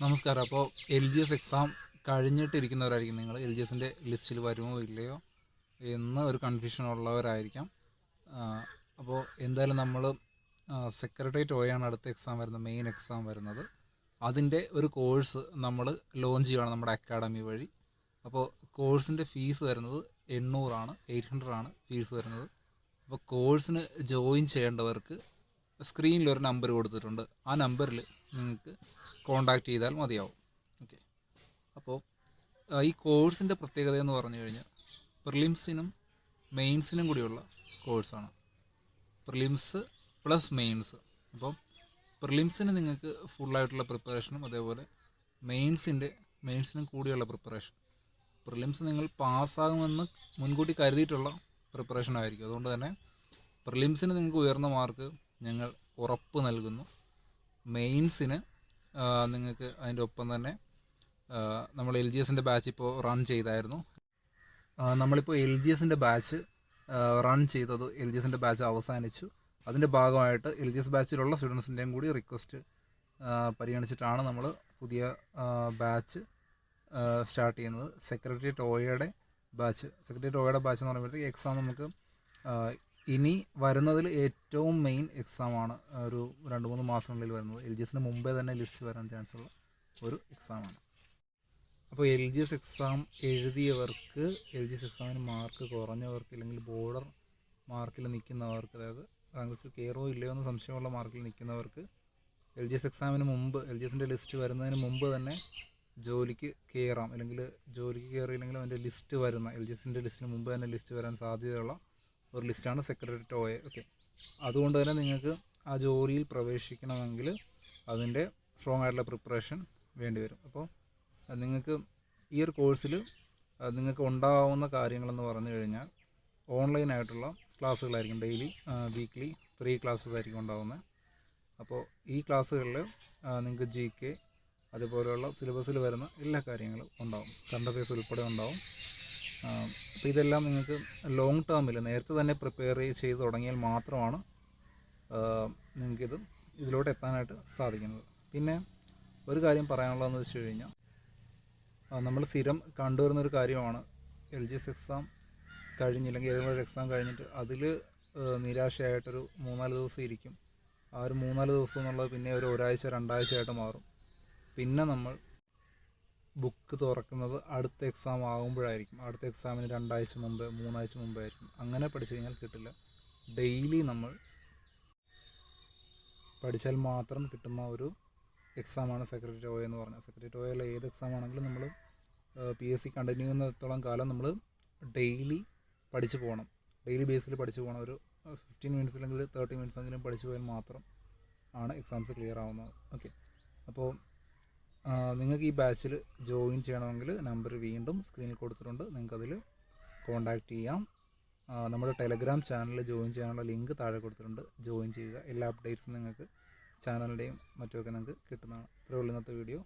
നമസ്കാരം. അപ്പോൾ L G S exam കഴിഞ്ഞിട്ടിരിക്കുന്നവരായിരിക്കും നിങ്ങൾ. എൽ ജി എസിൻ്റെ ലിസ്റ്റിൽ വരുമോ ഇല്ലയോ എന്ന് ഒരു കൺഫ്യൂഷൻ ഉള്ളവരായിരിക്കാം. അപ്പോൾ എന്തായാലും നമ്മൾ സെക്രട്ടേറിയറ്റ് OAയാണ് അടുത്ത എക്സാം വരുന്നത്, മെയിൻ എക്സാം വരുന്നത്. അതിൻ്റെ ഒരു കോഴ്സ് നമ്മൾ ലോഞ്ച് ചെയ്യുകയാണ് നമ്മുടെ അക്കാഡമി വഴി. അപ്പോൾ കോഴ്സിൻ്റെ ഫീസ് വരുന്നത് 800 ആണ് ഫീസ് വരുന്നത്. അപ്പോൾ കോഴ്സിന് ജോയിൻ ചെയ്യേണ്ടവർക്ക് സ്ക്രീനിലൊരു നമ്പർ കൊടുത്തിട്ടുണ്ട്. ആ നമ്പറിൽ നിങ്ങൾക്ക് കോണ്ടാക്റ്റ് ചെയ്താൽ മതിയാവും. ഓക്കെ. അപ്പോൾ ഈ കോഴ്സിൻ്റെ പ്രത്യേകത എന്ന് പറഞ്ഞു കഴിഞ്ഞാൽ പ്രിലിംസിനും മെയിൻസിനും കൂടിയുള്ള കോഴ്സാണ്. Prelims plus mains. അപ്പോൾ പ്രിലിംസിന് നിങ്ങൾക്ക് ഫുള്ളായിട്ടുള്ള പ്രിപ്പറേഷനും അതേപോലെ മെയിൻസിനും കൂടിയുള്ള പ്രിപ്പറേഷൻ. പ്രിലിംസ് നിങ്ങൾ പാസ്സാകുമെന്ന് മുൻകൂട്ടി കരുതിയിട്ടുള്ള പ്രിപ്പറേഷൻ ആയിരിക്കും. അതുകൊണ്ട് തന്നെ പ്രിലിംസിന് നിങ്ങൾക്ക് ഉയർന്ന മാർക്ക് ഞങ്ങൾ ഉറപ്പ് നൽകുന്നു. മെയിൻസിന് നിങ്ങൾക്ക് അതിൻ്റെ ഒപ്പം തന്നെ നമ്മൾ എൽ ജി എസിൻ്റെ ബാച്ച് ഇപ്പോൾ റൺ ചെയ്തായിരുന്നു. നമ്മളിപ്പോൾ എൽ ജി എസിൻ്റെ ബാച്ച് റൺ ചെയ്തത്, എൽ ജി എസിൻ്റെ ബാച്ച് അവസാനിച്ചു. അതിൻ്റെ ഭാഗമായിട്ട് എൽ ജി എസ് ബാച്ചിലുള്ള സ്റ്റുഡൻസിൻ്റെയും കൂടി റിക്വസ്റ്റ് പരിഗണിച്ചിട്ടാണ് നമ്മൾ പുതിയ ബാച്ച് സ്റ്റാർട്ട് ചെയ്യുന്നത്. സെക്രട്ടേറിയറ്റ് OAയുടെ ബാച്ച് എന്ന് പറയുമ്പോഴത്തേക്ക് എക്സാം നമുക്ക് ഇനി വരുന്നതിൽ ഏറ്റവും മെയിൻ എക്സാമാണ്. ഒരു 2-3 മാസങ്ങളിൽ വരുന്നത്. എൽ ജി എസിന് മുമ്പേ തന്നെ ലിസ്റ്റ് വരാൻ ചാൻസ് ഉള്ള ഒരു എക്സാമാണ്. അപ്പോൾ എൽ ജി എസ് എക്സാം എഴുതിയവർക്ക്, എൽ ജി എസ് എക്സാമിന് മാർക്ക് കുറഞ്ഞവർക്ക്, അല്ലെങ്കിൽ ബോർഡർ മാർക്കിൽ നിൽക്കുന്നവർക്ക്, അതായത് റാങ്ക് ലിസ്റ്റ് കയറോ ഇല്ലയോ എന്ന് സംശയമുള്ള മാർക്കിൽ നിൽക്കുന്നവർക്ക് എൽ ജി എസ് എക്സാമിന് മുമ്പ്, എൽ ജി എസിൻ്റെ ലിസ്റ്റ് വരുന്നതിന് മുമ്പ് തന്നെ ജോലിക്ക് കയറാം. അല്ലെങ്കിൽ ജോലിക്ക് കയറിയില്ലെങ്കിലും അതിൻ്റെ ലിസ്റ്റ് വരുന്ന, എൽ ജി എസിൻ്റെ ലിസ്റ്റിന് മുമ്പ് തന്നെ ലിസ്റ്റ് വരാൻ സാധ്യതയുള്ള ഒരു ലിസ്റ്റാണ് സെക്രട്ടേറിയറ്റ് OA. ഓക്കെ. അതുകൊണ്ട് തന്നെ നിങ്ങൾക്ക് ആ ജോലിയിൽ പ്രവേശിക്കണമെങ്കിൽ അതിൻ്റെ സ്ട്രോങ് ആയിട്ടുള്ള പ്രിപ്പറേഷൻ വേണ്ടി വരും. അപ്പോൾ നിങ്ങൾക്ക് ഈ ഒരു കോഴ്സിൽ നിങ്ങൾക്ക് ഉണ്ടാകാവുന്ന കാര്യങ്ങളെന്ന് പറഞ്ഞു കഴിഞ്ഞാൽ ഓൺലൈനായിട്ടുള്ള ക്ലാസ്സുകളായിരിക്കും. ഡെയിലി വീക്ക്ലി 3 ക്ലാസ്സസ് ആയിരിക്കും ഉണ്ടാകുന്നത്. അപ്പോൾ ഈ ക്ലാസ്സുകളിൽ നിങ്ങൾക്ക് GK അതുപോലെയുള്ള സിലബസിൽ വരുന്ന എല്ലാ കാര്യങ്ങളും ഉണ്ടാകും. കറണ്ട് അഫയേഴ്സ് ഉൾപ്പെടെ ഉണ്ടാകും. അപ്പോൾ ഇതെല്ലാം നിങ്ങൾക്ക് ലോങ് ടേമിൽ നേരത്തെ തന്നെ പ്രിപ്പയർ ചെയ്ത് തുടങ്ങിയാൽ മാത്രമാണ് ഇതിലോട്ട് എത്താനായിട്ട് സാധിക്കുന്നത്. പിന്നെ ഒരു കാര്യം പറയാനുള്ളതെന്ന് വെച്ച് കഴിഞ്ഞാൽ, നമ്മൾ സ്ഥിരം കണ്ടുവരുന്നൊരു കാര്യമാണ്, എൽ ജി എസ് എക്സാം കഴിഞ്ഞില്ലെങ്കിൽ ഏതെങ്കിലും ഒരു എക്സാം കഴിഞ്ഞിട്ട് അതിൽ നിരാശയായിട്ടൊരു 3-4 ദിവസം ഇരിക്കും. ആ ഒരു 3-4 ദിവസം എന്നുള്ളത് പിന്നെ ഒരാഴ്ച 2 ആഴ്ചയായിട്ട് മാറും. പിന്നെ നമ്മൾ ബുക്ക് തുറക്കുന്നത് അടുത്ത എക്സാം ആകുമ്പോഴായിരിക്കും. അടുത്ത എക്സാമിന് 2 ആഴ്ച മുമ്പ്, 3 ആഴ്ച മുമ്പായിരിക്കും. അങ്ങനെ പഠിച്ചു കഴിഞ്ഞാൽ കിട്ടില്ല. ഡെയിലി നമ്മൾ പഠിച്ചാൽ മാത്രം കിട്ടുന്ന ഒരു എക്സാമാണ് സെക്രട്ടേറിയറ്റ് OA എന്ന് പറഞ്ഞാൽ. സെക്രട്ടേറിയറ്റ് OAയിലെ ഏത് എക്സാം ആണെങ്കിലും നമ്മൾ PSC കണ്ടിന്യൂ ചെയ്യുന്നിടത്തോളം കാലം നമ്മൾ ഡെയിലി പഠിച്ചു പോകണം. ഡെയിലി ബേസിൽ പഠിച്ചു പോകണം. ഒരു 15 മിനിറ്റ്സ് അല്ലെങ്കിൽ 30 മിനിറ്റ്സ് എങ്കിലും പഠിച്ചു പോയാൽ മാത്രം ആണ് എക്സാംസ് ക്ലിയർ ആവുന്നത്. ഓക്കെ. അപ്പോൾ നിങ്ങൾക്ക് ഈ ബാച്ചിൽ ജോയിൻ ചെയ്യണമെങ്കിൽ നമ്പർ വീണ്ടും സ്ക്രീനിൽ കൊടുത്തിട്ടുണ്ട്. നിങ്ങൾക്കതിൽ കോൺടാക്റ്റ് ചെയ്യാം. നമ്മുടെ ടെലഗ്രാം ചാനലിൽ ജോയിൻ ചെയ്യാനുള്ള ലിങ്ക് താഴെ കൊടുത്തിട്ടുണ്ട്. ജോയിൻ ചെയ്യുക. എല്ലാ അപ്ഡേറ്റ്സും നിങ്ങൾക്ക് ചാനലിൻ്റെയും മറ്റുമൊക്കെ നിങ്ങൾക്ക് കിട്ടുന്നതാണ്. ഇത്രയേ ഉള്ളൂ ഇന്നത്തെ വീഡിയോ.